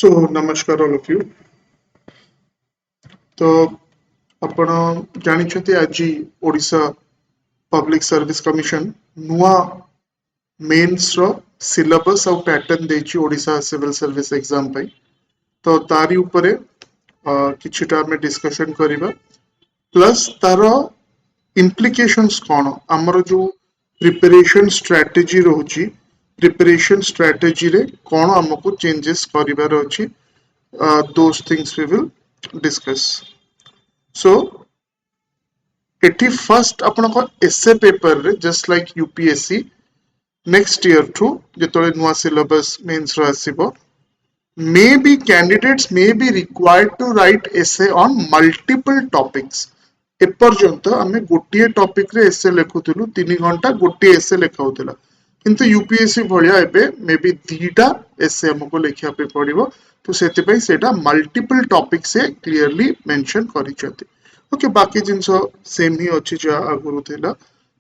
So, namaskar all of you. तो आपण जानिछथि आज ओडिशा पब्लिक सर्विस कमिशन नुआ मेंस रो सिलेबस और पैटर्न देछि ओडिशा सिविल सर्विस एग्जाम पई तो तारी ऊपर किछिटा में डिस्कशन करिबा प्लस तारो implications कोन हमर जो प्रिपरेशन स्ट्रेटजी रहउची प्रिपरेशन स्ट्रेटजी रे कोन हमको चेंजेस करिबार अछि those things we will discuss. So at first अपन को एसए पेपर रे just like UPSC next year to जेतले नुआ सिलेबस मेंस रो आसीबो maybe candidates may be required to write essay on multiple topics एपर्यंत आमे गोटिए टॉपिक रे एसे लेखुथिलु 3 घंटा गोटिए एसे लेखाउथिला किंतु यूपीएससी भलिया एबे मे बी दीटा एसे हमको लेखिया पे पड़िबो तो सेति पई सेटा मल्टीपल टॉपिक से क्लियरली मेंशन करिसथि ओके बाकी जिंसो सेम ही अछि जा आगुरु थिला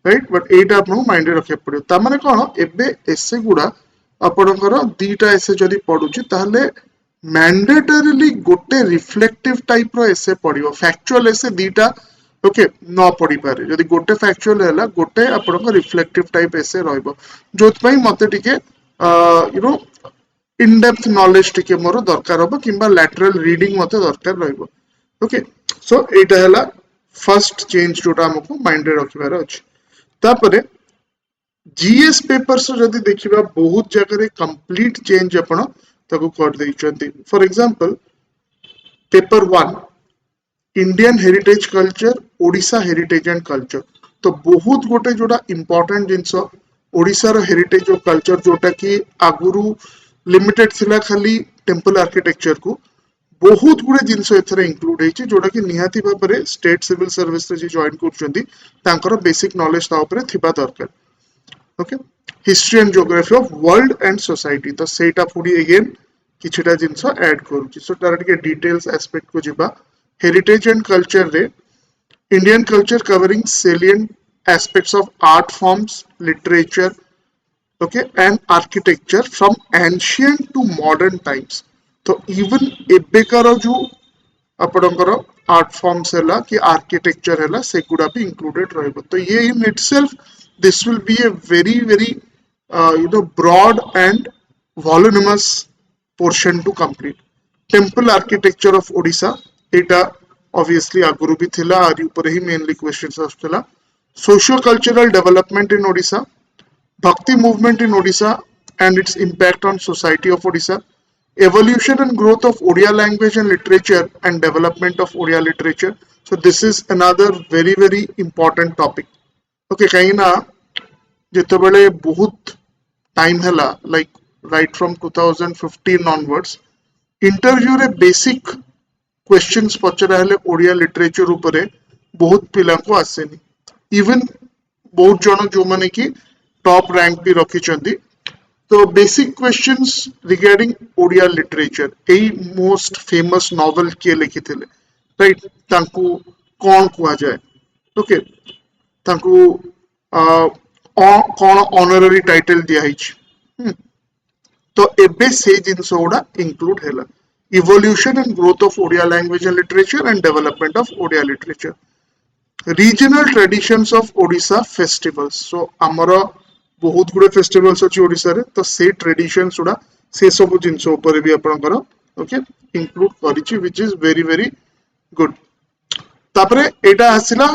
राइट बट एटा आपन माइंड रे रखे पड़ियो ता माने कोन एबे एसे गुडा आपनकर दीटा एसे जदी पडुची ताहले मैंडेटरीली गोटे रिफ्लेक्टिव टाइप रो एसे पडियो फैक्चुअल एसे दीटा ओके न पड़ी पारे जदी गोटे फैक्चुअल हैला गोटे आपनकर रिफ्लेक्टिव टाइप एसे रहइबो जोत पई मते टिके you know in depth knowledge टिके मोर दरकार होबो किबा लैटरल रीडिंग मते दरकार रहइबो ओके सो एटा हैला फर्स्ट चेंज जोटा हमको माइंड रे रखिबार अछि तापरे जीएस पेपर्स जदी देखिबा बहुत जगह रे कंप्लीट चेंज आपण ताको कर दैछंती for example paper 1 Indian heritage culture Odisha heritage and culture तो बहुत गोटे जोटा इंपोर्टेंट जिंसो ओडिशा रो हेरिटेज और कल्चर जोटा कि आगुरु लिमिटेड थिला खाली टेंपल आर्किटेक्चर को बहुत गुडे जिंसो एथरे इंक्लूड हेछि जोटा कि निहाती भाबरे स्टेट सिविल सर्विस रे जे जॉइन करछंती तांकर बेसिक नॉलेज ता ऊपर थिबा दरकार okay history and geography of world and society तो सेटा पुडी अगेन किछटा जिंसो ऐड करूची सो तार के डिटेल्स एस्पेक्ट को जिबा हेरिटेज एंड कल्चर रे Indian culture covering salient aspects of art forms literature okay and architecture from ancient to modern times तो इवन एबेकार जो आपनकर आर्ट फॉर्म्स हैला कि आर्किटेक्चर हैला से गुडा भी इंक्लूडेड रहइबो तो ये in itself this will be a very very you know broad and voluminous portion to complete temple architecture of Odisha एटा ऑब्वियसली आगुरु भी थिला आरि ऊपर ही मेनली क्वेश्चंस आछला socio cultural development in Odisha Bhakti movement in Odisha and its impact on society of Odisha, evolution and growth of Odia language and literature and development of Odia literature. So this is another very very important topic. Okay, kahi na jete bele bahut time hela like right from 2015 onwards interview re basic questions pachara hele Odia literature upare bahut pila ko aseni even bahut jana jo mane ki top rank भी रखी चंदी तो basic questions regarding Odia literature एई most famous novel के लिखि थिले right तांकू कोन कुआ जाय ओके तांकू कोन ऑनररी टाइटल दिया हिच तो एबे से जिंस ओडा इंक्लूड हैला evolution and growth of Odia language and literature and development of Odia literature regional traditions of Odisha festivals so हमरो बहुत गुडे फेस्टिवल्स अछि ओडिसा रे तो से ट्रेडिशंस उडा से सब जिंस ऊपर भी आपनकर ओके इंक्लूड करिछि which is very very good तापरे एटा आसिला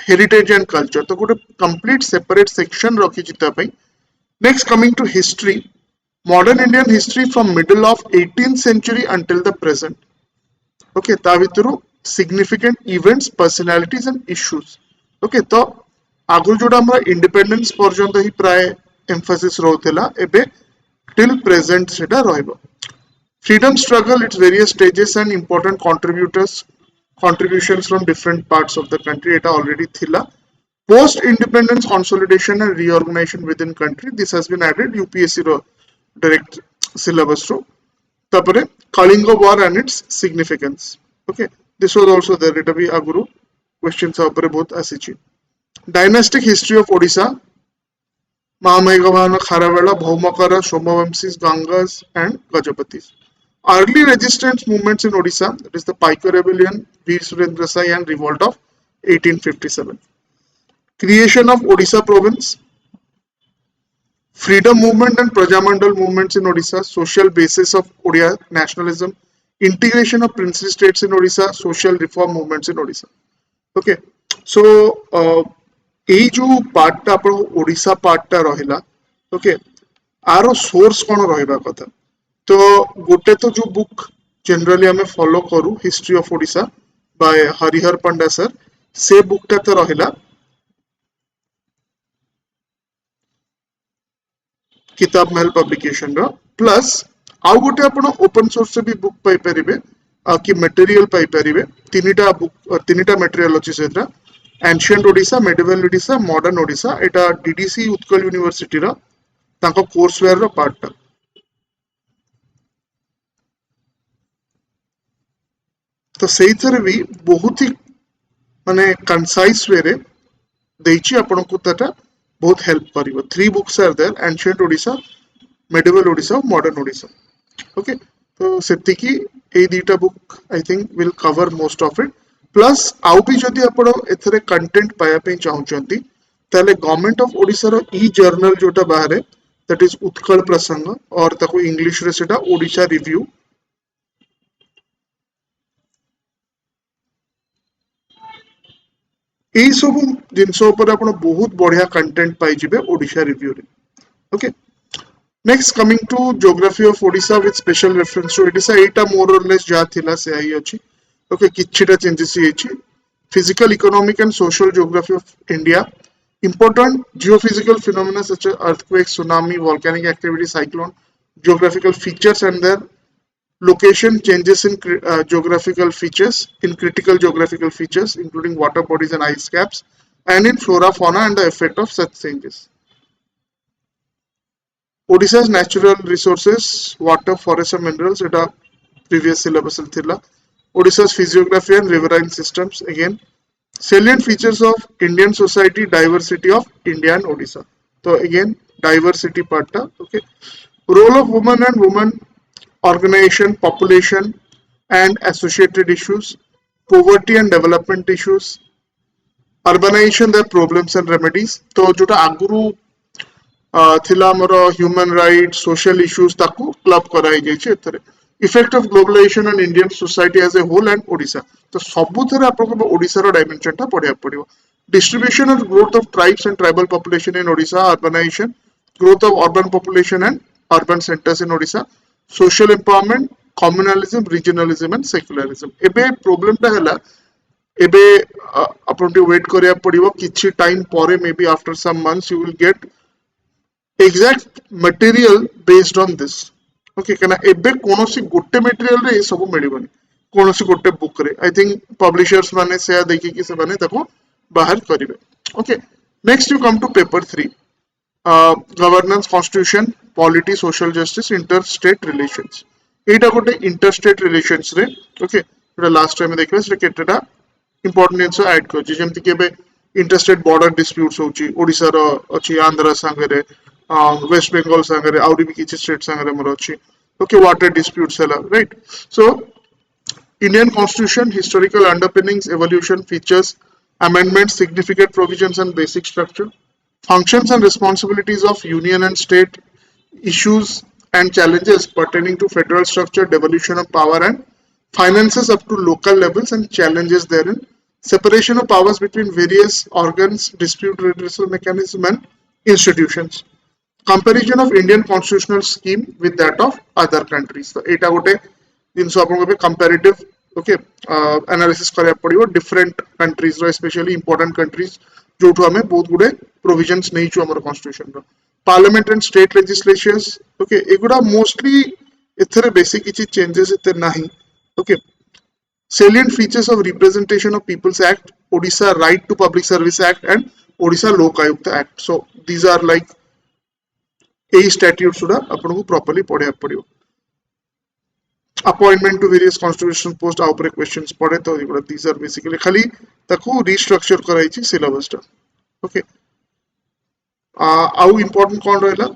हेरिटेज एंड कल्चर तो गुडे कंप्लीट सेपरेट सेक्शन रखि चिता पई next coming to history modern Indian history from middle of 18th century until the present okay ता भितरु significant events personalities and issues okay तो आगु जोटा हमरा इंडिपेंडेंस पर्यंत ही प्राय एम्फासिस रहउतला एबे टिल प्रेजेंट सेटा रहइबो freedom struggle its various stages and important contributions from different parts of the country एटा ऑलरेडी थिला post independence consolidation and reorganization within country this has been added UPSC रो direct syllabus रो तापरे Kalinga war and its significance okay this was also there एटा भी आगुरु questions ऊपर बहुत आसीची dynastic history of Odisha महामेघवान Kharavela Bhaumakara Somavanshi Gangas and Gajapati Early resistance movements in Odisha, that is the Paiko Rebellion, Veer Surendra Sai and Revolt of 1857. Creation of Odisha province, freedom movement and Prajamandal movements in Odisha, social basis of Odia nationalism, integration of princely states in Odisha, social reform movements in Odisha. Okay, so ଏଇ ଯୋଉ ପାର୍ଟଟା ଆପଣ ଓଡ଼ିଶା ପାର୍ଟଟା ରହିଲା okay ଆର source କ'ଣ ରହିବା କଥା ତ ଗୋଟେ ତ ଯୋଉ ବୁକ୍ ଜେନେରାଲି ଆମେ ଫଲୋ କରୁ ହିଷ୍ଟ୍ରି ଅଫ ଓଡ଼ିଶା ବାय ହରିହର ପଣ୍ଡା ସର ସେ ବୁକଟା ତ ରହିଲା किताब महल पब्लिकेशन रो प्लस आउ गोटे आपण ओपन सोर्स से भी बुक पाई परिबे कि मटेरियल पाई परिबे तीनिटा मटेरियल अछि सेtra ancient Odisha medieval Odisha modern Odisha एटा डीडीसी उत्कल यूनिवर्सिटी रो तांको कोर्स वेयर रो पार्ट तो सेही थरे भी बहुत ही माने कंसाइज वे रे देछि आपण को तटा बहुत हेल्प करिवो 3 books are there ancient Odisha medieval Odisha, modern Odisha. Okay, तो सेति की ए दीटा book I think will cover most of it plus आउ भी जदि आपण एथरे कंटेंट पाया पे चाहउचंती ताले गवर्नमेंट ऑफ ओडिसा रो ई जर्नल जोटा बाहरे दैट इज उत्कल प्रसंग और ताको इंग्लिश रे सेटा ओडिशा रिव्यू এই ସବୁ ଜିନିଷ ଉପରେ ଆପଣ ବହୁତ ବଢିଆ କଣ୍ଟେଣ୍ଟ ପାଇଯିବେ ଓଡିଶା ରିଭ୍ୟୁ ରେ okay Next, coming to geography of Odisha with special reference to Odisha, Etah more or less जा थिला से आई अछि ओके किछिटा चेंजेस हिछि physical economic and social geography of India important geophysical phenomena such as earthquake tsunami volcanic activity cyclone geographical features and their location changes in geographical features in critical geographical features including water bodies and ice caps and in flora fauna and the effect of such changes Odisha's natural resources, water, forests and minerals, it are previous syllabus thila. Odisha's physiography and riverine systems, again. Salient features of Indian society, diversity of India and Odisha. So again, diversity part, okay. Role of women and women organization, population and associated issues, poverty and development issues, urbanization, their problems and remedies. So, जोटा आगुरु थिला हमर human right social issues ताकू club कराई जाइछे एथरे effect of globalisation on Indian society as a whole and Odisha तो सबु थरे आपन ओडिशा रो डायमेंशन ता पढिया पडिबो डिस्ट्रीब्यूशन और growth of tribes and tribal population in Odisha urbanisation growth of urban population and urban centres in Odisha social empowerment communalism regionalism and secularism एबे प्रॉब्लम ता हला एबे आपन टे वेट करिया पडिबो किछि टाइम परे maybe after some months you will get exact material based on this okay kana ebe konosi gotte material re सब मिलिबनी कोनोसी गोटे बुक रे आई थिंक पब्लिशर्स माने से देखि कि से माने ताको बाहर करिवे okay next you come to paper 3 governance constitution polity social justice inter state relations एटा गोटे इंटर स्टेट रिलेशंस रे ओके एटा लास्ट टाइम देखबे से केटेटा इंपोर्टेंट इन्सो ऐड करछि जेमति कि एबे इंटर स्टेट बॉर्डर डिस्प्यूट्स होछि ओडिसा रो अछि आंध्र संगे West Bengal sangare auri bi kichi state sangare moro achi okay water disputes hela right so Indian constitution historical underpinnings evolution features amendments significant provisions and basic structure functions and responsibilities of union and state issues and challenges pertaining to federal structure devolution of power and finances up to local levels and challenges therein separation of powers between various organs dispute redressal mechanism and institutions comparison of Indian constitutional scheme with that of other countries. So, एटा गोटे जिनसो आपन को comparative okay analysis करिया पड़िबो different countries रो especially important countries जोठो हमें बहुत गुडे provisions नहीं छु हमर constitution row parliament and state legislations okay एगुडा mostly एथरे basic किछि changes एते नाही okay salient features of representation of people's act Odisha right to public service act and Odisha Lok Ayukta act so these are like এই স্ট্যাটিউটস গুলা আপনাকে properly পড়িয়া পড়িব appointment to various constitution post आ ऊपर क्वेश्चंस पड़े तो एगुला दीस आर बेसिकली खाली ताकू रीस्ट्रक्चर कराई छी सिलेबस टा ओके आउ इंपोर्टेंट कोन रहला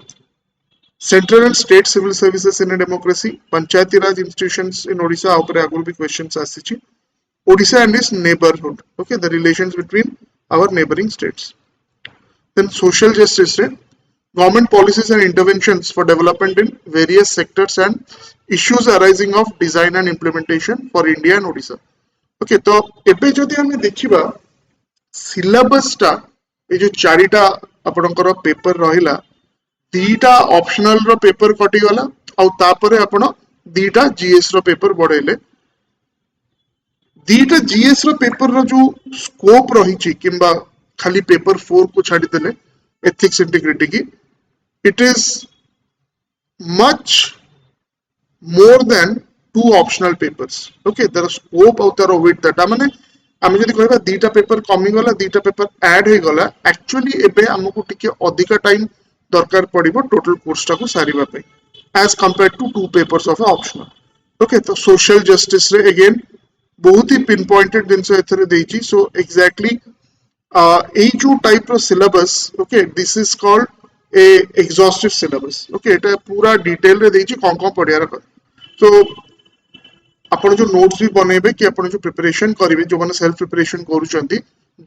Central and state civil services in a democracy, Panchayati Raj institutions in Odisha, upare aguru bhi questions asichi. Odisha and its neighborhood, okay, the relations between our neighboring states. Then social justice, right? Government policies and interventions for development in various sectors and issues arising of design and implementation for India and Odisha. Okay, तो एबे जदि हमें देखिबा syllabus टा ए जो चारिटा आपनकर paper रहिला दीटा ऑप्शनल रो पेपर कटि गला आ तापरे आपण दीटा जीएस रो पेपर बढेले दीटा जीएस रो पेपर रो जो स्कोप रही किंबा खाली पेपर 4 को छाड़ी देले एथिक्स इंटीग्रिटी की it is much more than two optional papers. Okay, there is scope out there with that. माने आमे जदि कहबा दीटा पेपर कमी गला दीटा पेपर ऐड हे गला एक्चुअली एबे हमकु टिके अधिका टाइम दरकार पड़िबो टोटल कोर्स टाको सारिबा पे as compared to two papers of optional. Okay, तो social justice रे again बहुत ही pinpointed जिनस एथरे देछि so exactly এই जो टाइप रो syllabus okay this is called a exhaustive syllabus okay এটা पूरा डिटेल रे देछि कोन पढियार so आपण जो नोट्स भी बनेबे कि आपण जो प्रिपरेशन करिवे जो माने सेल्फ प्रिपरेशन करूचंती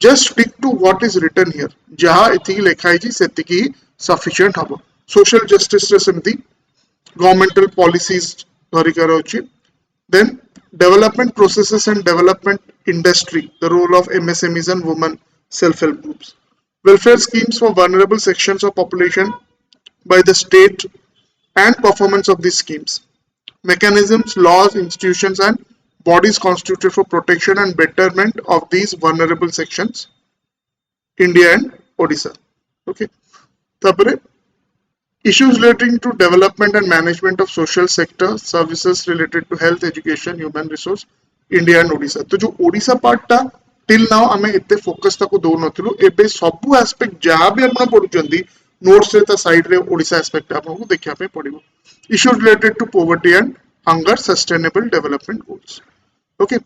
just stick to what is written here जहा एथि लिखा है सेति की सफिशिएंट हबो सोशल जस्टिस रे सेमती गवर्नमेंटल पॉलिसीज धरिकार अछि then development processes and development industry the role of MSMEs and women self help groups welfare schemes for vulnerable sections of population by the state and performance of these schemes mechanisms, laws, institutions, and bodies constituted for protection and betterment of these vulnerable sections, India and Odisha. Okay. Tapare, issues relating to development and management of social sector, services related to health, education, human resource, India and Odisha. तो जो Odisha part टा till now हमें इतने focus ताको दो नथिलु एबे सबु aspect जहाँ भी आपण पढुचंदी notes रे ता side रे Odisha aspect आपको देखिया पे पड़िबो issues related to poverty and hunger sustainable development goals okay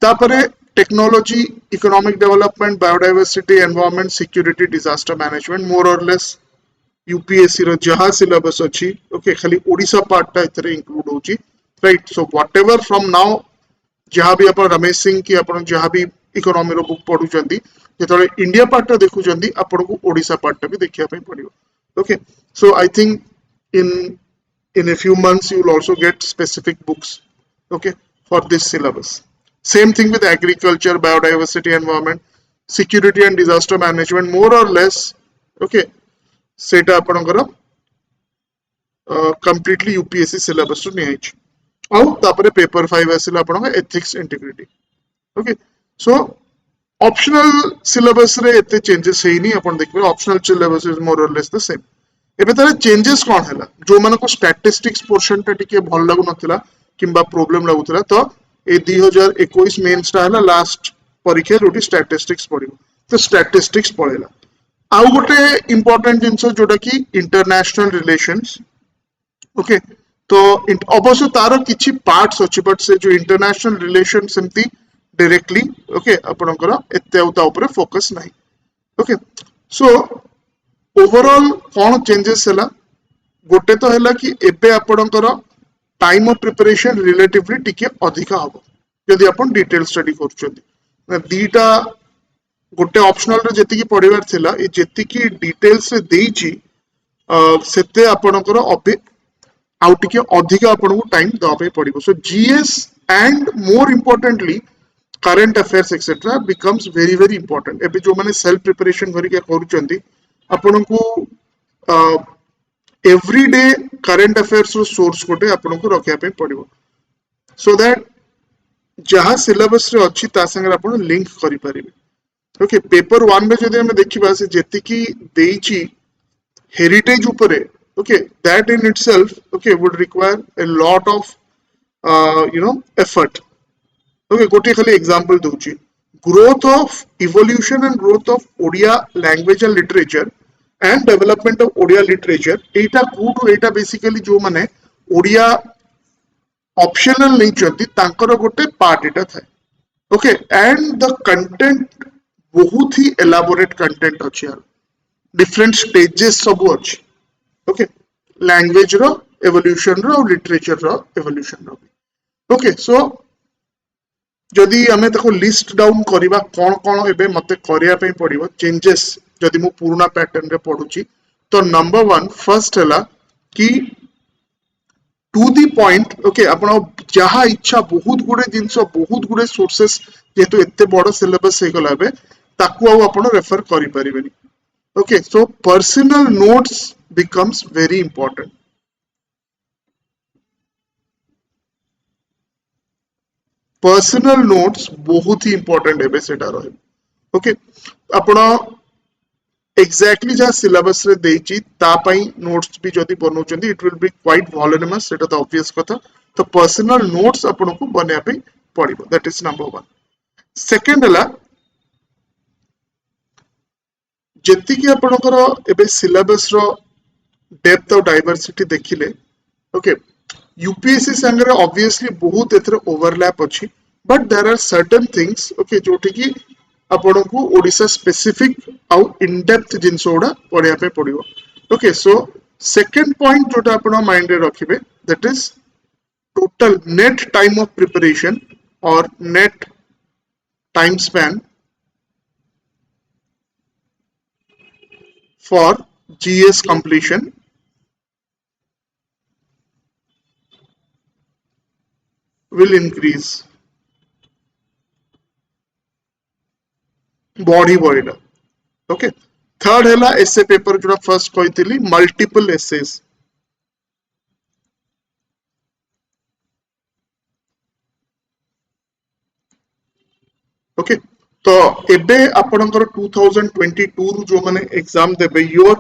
tapare technology economic development biodiversity environment security disaster management more or less UPSC रो जहा syllabus अछि okay खाली Odisha part टा इतरे include होची right so whatever from now जहा भी आपण रमेश सिंह की आपण जहा भी इकोनॉमी रो बुक पढुचंदी जेतले इंडिया पार्ट टा देखुचंदी आपण को ओडिसा पार्ट टा भी देखिया पे पड़िबो okay so I think in a few months you will also get specific books okay for this syllabus same thing with agriculture biodiversity environment security and disaster management more or less okay सेटा आपनकर completely UPSC syllabus to नै अछि आउ तापरे paper 5 आसिला आपनकर ethics integrity okay so optional syllabus रे एते changes हेनी अपन देखबे optional syllabus is more or less the same एबे तारे चेंजेस कोन हैला जो माने को स्टैटिस्टिक्स पोर्शन टा टिके भल लागु नथिला किंबा प्रॉब्लम लागुतला तो ए 2021 मेंस टा हैला लास्ट परीक्षा जोटी स्टैटिस्टिक्स पढिबो तो स्टैटिस्टिक्स पढेला आउ गोटे इंपोर्टेंट जिंस जोटा कि इंटरनेशनल रिलेशंस ओके तो अवश्य तार किछि पार्ट्स अछि बट से जो इंटरनेशनल रिलेशन सेमती डायरेक्टली ओके आपनकर एते उता ऊपर फोकस नाही ओके सो ओवरऑल कौन चेंजेस हैला गोटे तो हैला कि एबे आपनकर टाइम ऑफ प्रिपरेशन रिलेटिवली टिके अधिका हबो यदि आपण डिटेल स्टडी करछथि दीटा गोटे ऑप्शनल रे जेति की पढिबार थिला ए जेति की डिटेल्स रे देइची सेते आपनकर अबे आउ टिके अधिका आपण को टाइम दवा पे पड़िबो so GS and more importantly current affairs etcetera becomes very very important एबे जो माने सेल्फ प्रिपरेशन करिके करूचंदी आपण को एवरीडे करंट अफेयर्स रो सोर्स कोटे आपण को रखिया पे पड़िबो सो दैट जहां सिलेबस रे अछि ता संगे आपण लिंक करि परिबे ओके पेपर 1 में जदि हम देखिबा से जेति की देइची हेरिटेज ऊपरे okay that in itself okay would require a lot of effort okay गोटे खाली example दूची growth of evolution and growth of Odia language and literature and development of Odia literature Etah कोटू Etah basically जो माने Odia optional नहीं चंती तांकर गोटे part एटा थाए okay and the content बहुत ही elaborate content अछि यार डिफरेंट स्टेजेस सब अछि ओके लैंग्वेज रो एवोल्यूशन रो और लिटरेचर रो एवोल्यूशन रो ओके सो जदि आमे ताको लिस्ट डाउन करिबा कोन कोन एबे मते करिया पे पड़िबो चेंजेस जदि मु पुराना पैटर्न रे पढुची तो नंबर 1 फर्स्ट हला कि टू दी पॉइंट ओके आपण जहा इच्छा बहुत गुडे जिंस बहुत गुडे सोर्सेस जेतु एते बड़ सिलेबस हे गला बे ताकू आ आपण रेफर करि परिबेनी okay so personal notes becomes very important personal notes बहुत ही इंपोर्टेंट है सेटा रहे ओके आपण एग्जैक्टली जहाँ सिलेबस रे देची ता पई नोट्स भी जदी बनौचंदी it will be quite voluminous सेटा तो ऑब्वियस कथा तो पर्सनल नोट्स आपण को बनिया पे पड़िबो दैट इज नंबर 1 सेकंड हला जेति कि आपनकर एबे सिलेबस रो डेप्थ और डाइवर्सिटी देखिले ओके यूपीएससी संगे ऑब्वियसली बहुत एथरे ओवरलैप अछि but there are certain things okay जोठी कि आपण को ओडिसा स्पेसिफिक आउ इन डेप्थ जिंस ओडा पढिया पे पड़िबो ओके सो सेकंड पॉइंट जोटा आपण माइंड रे रखिबे that is total net time of preparation और net time span for GS completion will increase body boida okay third hela essay paper जोड़ा first कहइतिली multiple essays okay तो एबे आपनकर 2022 रु जो माने एग्जाम देबे your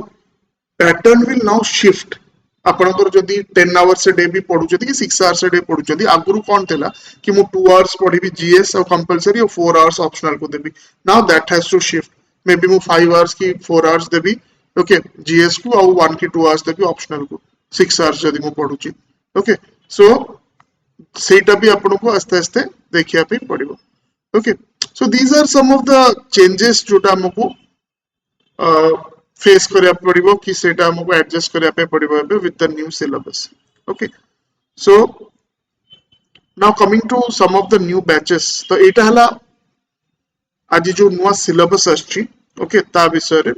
pattern will now shift आपनकर जदी 10 आवर्स डे भी पढु जदी कि 6 आवर्स डे पढु जदी आगुरु कोन थिला कि मु 2 आवर्स पढिबी जीएस और कंपलसरी और 4 आवर्स ऑप्शनल को देबी now that has to shift maybe मु 5 आवर्स की 4 आवर्स देबी ओके जीएस को और 1 की 2 आवर्स देबी ऑप्शनल को 6 आवर्स जदी मु पढुची ओके सो सेटा भी आपन को आस्ते आस्ते देखिया पे पड़िबो okay so these are some of the changes जोटा हमको फेस करिया पड़िबो कि सेटा हमको एडजस्ट करिया पे पड़िबो एबे with the new syllabus okay so now coming to some of the new batches तो एटा हला आज जो नुवा सिलेबस आछि ओके ता विषय रे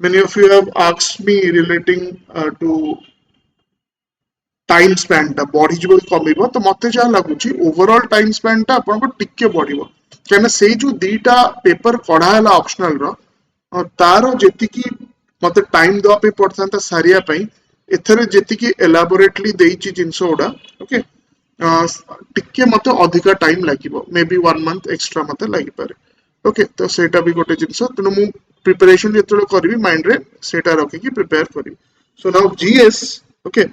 many of you have asked me relating to time span ता बढ़ी जबो कमिबो तो मते जा लागुची ओवरऑल टाइम स्पैन ता आपन को टिके बढ़िबो केना से जो दीटा पेपर पढ़ा हला ऑप्शनल रो तारो जेति की मते टाइम दो पे पड़थांता सारिया पई एथरे जेति की एलाबोरेटली देइची जिंसो ओडा ओके टिके मते अधिका टाइम लागिबो मे बी 1 मंथ एक्स्ट्रा मते लागि पारे ओके तो सेटा भी गोटे जिंसो तनो मु प्रिपरेशन जेतलो करबी माइंड रे सेटा रखि की प्रिपेयर करबी so now GS okay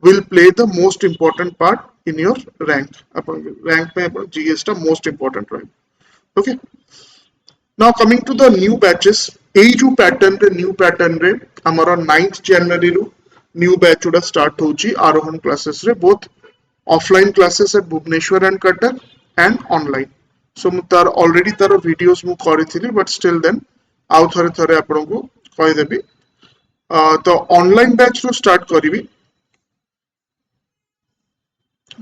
will play the most important part in your rank upon rank पे अपन GS टा most important right okay now coming to the new batches एई जो pattern रे हमारा 9th January रू new batch उडा start होची आरोहन classes रे both offline classes at Bhubaneswar and Cuttack and online so मु तार already तार videos मु करिथिली but still then आउ थरे आपन को कहि देबी तो online batch रू start करिवि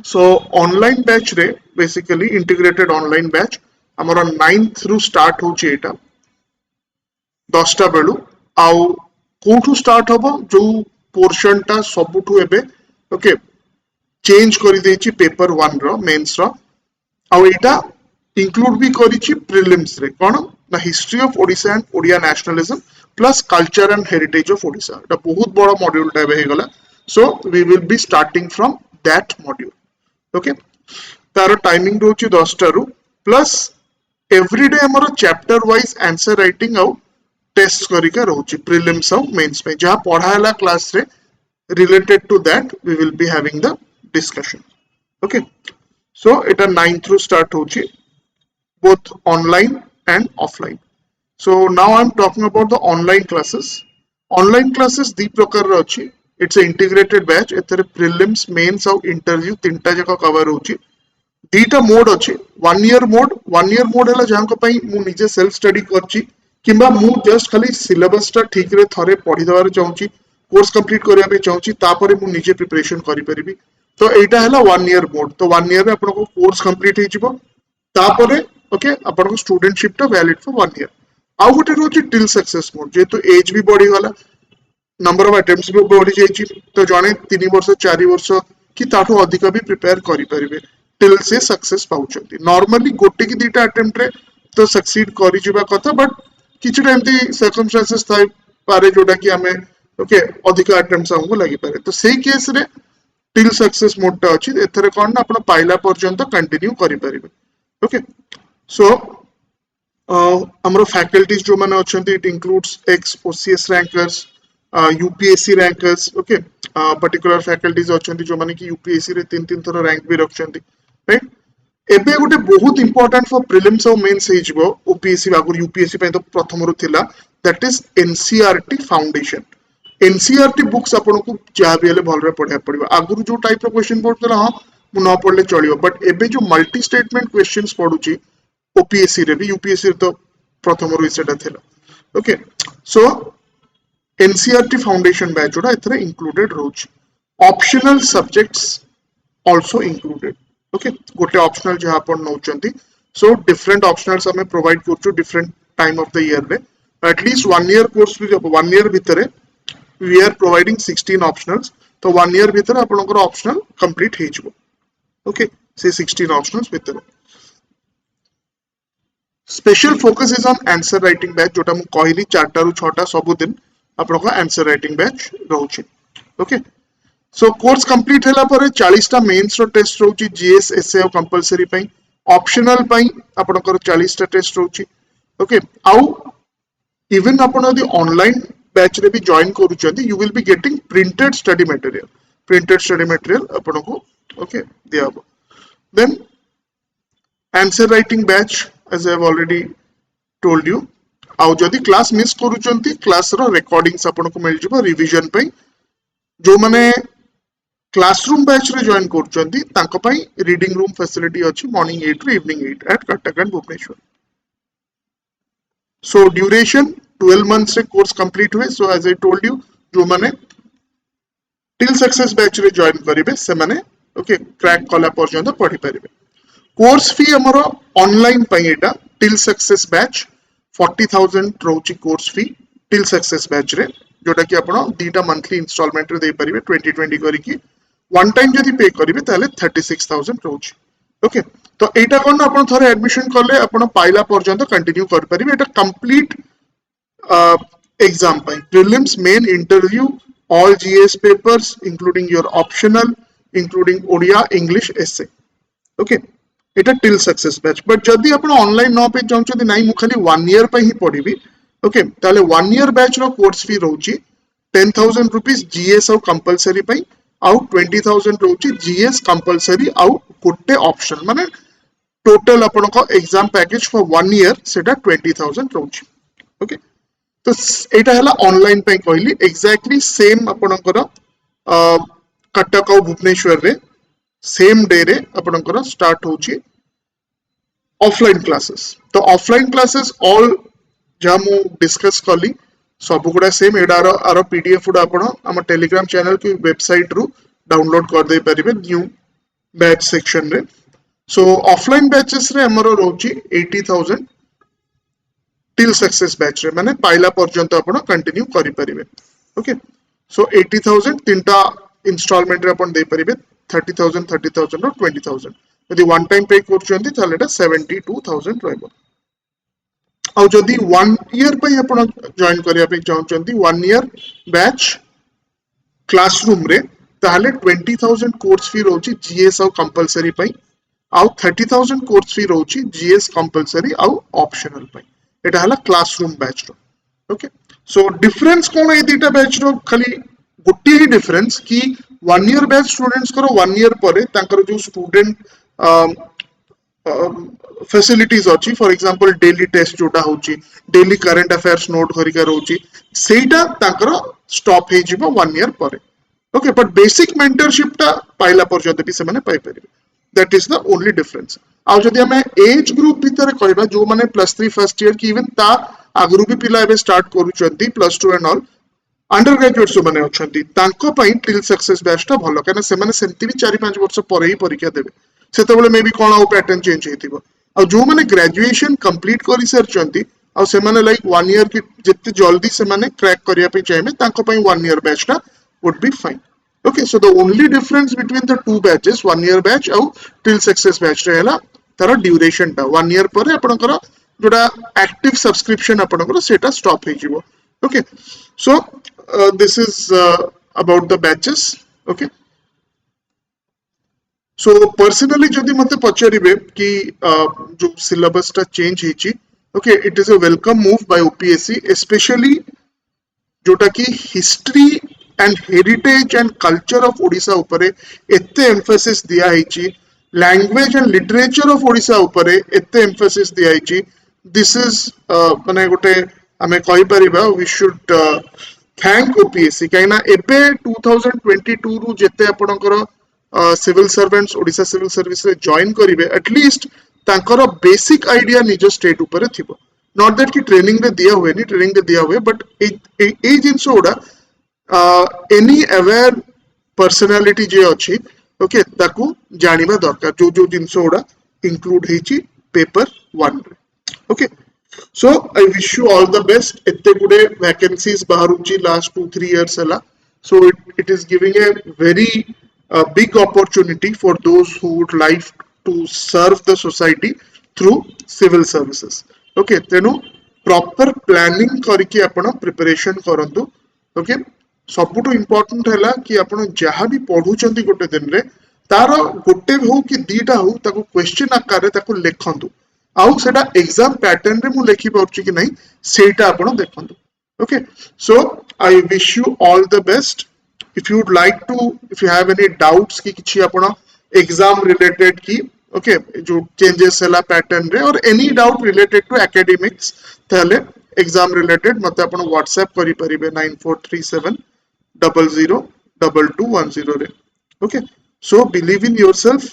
so online batch रे basically integrated online batch हमारा 9th रू start होची एटा 10टा बेलू आउ कोठू स्टार्ट हबो जो पोर्शन टा सबुठू एबे ओके चेंज करि देछि पेपर 1 रो मेंस रो आउ एटा इंक्लूड भी करिछि प्रीलिम्स रे कोन ना history of Odisha and Odia nationalism plus culture and heritage of Odisha एटा बहुत बड़ा मॉड्यूल टा हे गला so we will be starting from that module okay तार टाइमिंग रोची 10 टा रु प्लस एवरीडे हमर चैप्टर वाइज आंसर राइटिंग आउ टेस्ट करिका रोची प्रीलिम्स आउ मेंस पे जहां पढायला क्लास रे related to that we will be having the discussion okay so एटा 9th रू स्टार्ट होची both online and offline so now I am talking about the online classes दी प्रकार रो अछि it's a integrated batch एथरे prelims mains और interview तीनटा जका cover होची दीटा mode अछि 1 year mode हला जहां को पई मु निजे सेल्फ स्टडी करची किबा मु जस्ट खाली सिलेबस टा ठीक रे थरे पढी दवार चाहूची कोर्स कंप्लीट करिया पे चाहूची तापरे मु निजे प्रिपरेशन करि परिबी तो एटा हला 1 ईयर मोड तो 1 ईयर रे आपन को कोर्स कंप्लीट हे जिवो तापरे ओके आपन को स्टूडेंटशिप टा वैलिड फॉर 1 ईयर आउ गोटे रोची टिल सक्सेस मोड जे तो एज भी बढ़ी गला नंबर ऑफ अटेम्प्ट्स भी बढ़ी जाइछि तो जने 3 वर्ष 4 वर्ष कि ताठो अधिक भी प्रिपेयर करि परिबे टिल से सक्सेस पाउचंती नॉर्मली गोटे की दीटा अटेम्प्ट रे तो सक्सीड करि जिबा कथा बट किछि एमती सर्कमस्टेंसेस थाइ पारे जोटा कि हमें ओके अधिक अटेम्प्ट्स हमको लागि पारे तो सेही केस रे टिल सक्सेस मोड टा अछि एथरे कोन ना आपण पाइला पर्यंत कंटिन्यू करि परिबे ओके सो हमरो फैकल्टीज जो माने अछंती it includes ex OCS rankers UPSC rankers okay particular faculties अछंती जो माने कि यूपीएससी रे 3 थरो रैंक भी रखछंती राइट एबे गोटे बहुत इंपोर्टेंट फॉर प्रिलिम्स और मेंस हे जिवो ओपीएससी आगुर यूपीएससी पे तो प्रथम रु थिला that is NCERT foundation NCERT books आपन को जा भी ले भलरे पढिया पड़िबो आगुर जो टाइप रो क्वेश्चन पढतला हां मु न पढले चलियो बट एबे जो मल्टी स्टेटमेंट क्वेश्चंस पढुची ओपीएससी रे भी यूपीएससी तो प्रथम रु सेटा थिला okay so NCERT foundation batch जोड़ा एथरे इंक्लूडेड रोच optional subjects also included okay गोटे ऑप्शनल जहां पर नौचंती सो डिफरेंट ऑप्शनल्स हमें प्रोवाइड करछु different time of the year रे एटलीस्ट 1 ईयर कोर्स भी जब 1 ईयर भितरे वी आर प्रोवाइडिंग 16 ऑप्शनल्स तो 1 ईयर भितरे आपनकर ऑप्शनल कंप्लीट हे जिवो ओके से 16 ऑप्शनल्स भितरे special focus is on answer writing batch जोटा मु कहली 4 टा रु 6 टा सब दिन आपनकर आंसर राइटिंग बैच रहउची ओके सो कोर्स कंप्लीट हला पर 40 टा मेंस रो टेस्ट रहउची जीएस एसए और कंपलसरी पई ऑप्शनल पई आपनकर 40 टा टेस्ट रहउची ओके आउ इवन आपन यदि ऑनलाइन बैच रे भी जॉइन करूचंती you will be getting printed study material आपन को ओके दियाबो then answer writing batch as I have already told you आउ जदि क्लास मिस करूचंती क्लास रो रिकॉर्डिंग्स आपन को मिल जिवो रिवीजन पई जो माने क्लासरूम बैच रे जॉइन करचंती तांको पई रीडिंग रूम फैसिलिटी अछि मॉर्निंग 8 रे evening 8 at Cuttack Bhubaneswar so duration 12 months रे कोर्स कंप्लीट हुए so as I told you जो माने टिल सक्सेस बैच रे जॉइन करिवे से माने ओके क्रैक कला पर्यंत पढी परिवे कोर्स फी हमरो ऑनलाइन पई एटा टिल सक्सेस बैच 40000 रोची course fee till success batch रे जोटा कि आपण दीटा मंथली इंस्टॉलमेंट रे दे परिवे 2020 करी की वन टाइम जदि पे करिवे ताले 36000 रोची ओके तो एटा कोन आपण थरे एडमिशन करले आपण पाइला पर्यंत कंटिन्यू कर परिवे एटा complete exam pi prelims main interview all GS papers including your optional including Odia English essay okay Etah till success batch but जदि आपण ऑनलाइन न पे चाहछथि नाही मु खाली 1 ईयर पे ही पढिबी ओके ताले 1 ईयर बैच रो कोर्स फी रहउची 10000 रुपीस जीएस और कंपलसरी पई आउ 20000 रहउची जीएस कंपलसरी आउ गोटे ऑप्शन माने टोटल आपण को एग्जाम पैकेज फॉर 1 ईयर सेटा 20000 रहउची ओके तो एटा हला ऑनलाइन पे कहली एग्जैक्टली सेम आपनकर कटक और भुवनेश्वर रे सेम डे रे आपनकर स्टार्ट होची ऑफलाइन क्लासेस तो ऑफलाइन क्लासेस ऑल जहाँ मु डिस्कस कली सब गुड़ा सेम एडार आर पीडीएफ गुड़ा आपण हम टेलीग्राम चैनल की वेबसाइट रु डाउनलोड कर दे परिबे न्यू बैच सेक्शन रे सो ऑफलाइन बैचेस रे हमरो रहउची 80000 टिल सक्सेस बैच रे माने पाइला पर्यंत आपण कंटिन्यू करि परिबे ओके सो 80000 तीनटा इंस्टॉलमेंट रे आपण दे परिबे 30000 और 20000 यदि वन टाइम पे करचंती ताले एटा 72000 रहइबो और जदि 1 ईयर पे आपण जॉइन करिया पे चाहचंती 1 ईयर बैच क्लासरूम रे ताले 20000 कोर्स फी रहउची जीएस और कंपलसरी पई आउ 30000 कोर्स फी रहउची जीएस कंपलसरी आउ ऑप्शनल पई एटा हला क्लासरूम बैच रो ओके सो डिफरेंस कोन ए दीटा बैच रो खाली गोटी ही डिफरेंस कि 1 ईयर बैच स्टूडेंट्स करो 1 ईयर परे तांकर जो स्टूडेंट फैसिलिटीज अछि फॉर एग्जांपल डेली टेस्ट जोटा होची डेली करंट अफेयर्स नोट करिका रहउची सेटा तांकर स्टॉप हे जिवो 1 ईयर परे ओके बट बेसिक मेंटरशिप ता पाइला पर्यंत भी से माने पाइ परिबे that is the only difference आ जदि हमें एज ग्रुप भीतर कहबा जो माने +3 फर्स्ट ईयर की इवन ता आगरु भी पिला एबे स्टार्ट करूचंती +2 एंड ऑल अंडर ग्रेजुएट जो मैंने अच्छी टिल सक्सेस बैच टा भल कहीं से 4-5 वर्ष पर ही परीक्षा देवे से मे भी कौन आउ पैटर्न चेंज हो जो मैंने ग्रेजुएशन कंप्लीट कर सारी आने लाइक 1 ईयर की जिते जल्दी से क्रैक करने चाहिए 1 ईयर बैच टा would be fine okay so the only difference between the two batches 1 year batch आउ टिल सक्सेस बैच रे हला तार ड्यूरेशन टा 1 ईयर पर आपनकर जोटा एक्टिव सब्सक्रिप्शन आपनकर सेटा स्टॉप हो जिवो okay so this is about the batches okay so personally जदि मते पचारिबे कि जो syllabus टा चेंज हिची okay it is a welcome move by OPSC especially जोटा कि history and heritage and culture of Odisha उपरे एते एम्फेसिस दिया हिची language and literature of Odisha उपरे एते एम्फेसिस दिया हिची दिस इज माने गोटे हमें कहि परिबा वी शुड थैंक ओपीएससी काइना एबे 2022 रु जेते आपनकर civil servants Odisha civil service रे जॉइन करिवे एटलीस्ट तांकर बेसिक आइडिया निज स्टेट उपरे थिबो नॉट दैट कि ट्रेनिंग रे दिया हुए नहीं ट्रेनिंग रे दिया हुए बट ए जिंस गुड़ा एनी अवेयर पर्सनालिटी जे अच्छी ओके ताकू जानिबा दरकार जो जो जिंस गुड़ा इंक्लूड हेची पेपर 1 रे okay so I wish you all the best एते गुडे वैकेंसीज बाहरुची लास्ट 2-3 इयर्स हला so it is giving a very big opportunity for those who would like to serve the society through civil services okay तेनु proper planning करके आपण preparation करंतु okay सबुटो important हैला कि आपण जहां भी पढुचंती गोटे दिन रे तार गोटे हो कि दीटा हो ताको क्वेश्चन आकार रे ताको लेखंतु आउ सेटा एग्जाम पैटर्न रे मु लेखि पाउची कि नहीं सेटा आपण देखंतु okay so I wish you all the best if you would like to if you have any doubts कि किछि आपण एग्जाम रिलेटेड की ओके जो चेंजेस हला पैटर्न रे और any doubt related to academics ताले एग्जाम रिलेटेड मते आपण व्हाट्सएप करि परिबे 9437 002210 रे okay so believe in yourself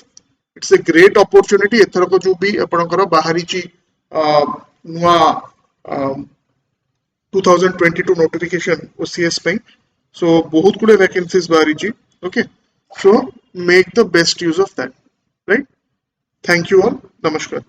it's a great opportunity एथर को जो भी आपनकर बाहरी ची नुआ 2022 नोटिफिकेशन ओसीएस पे सो बहुत गुडे वैकेंसीज बाहरी ची okay so make the best use of that right thank you all नमस्कार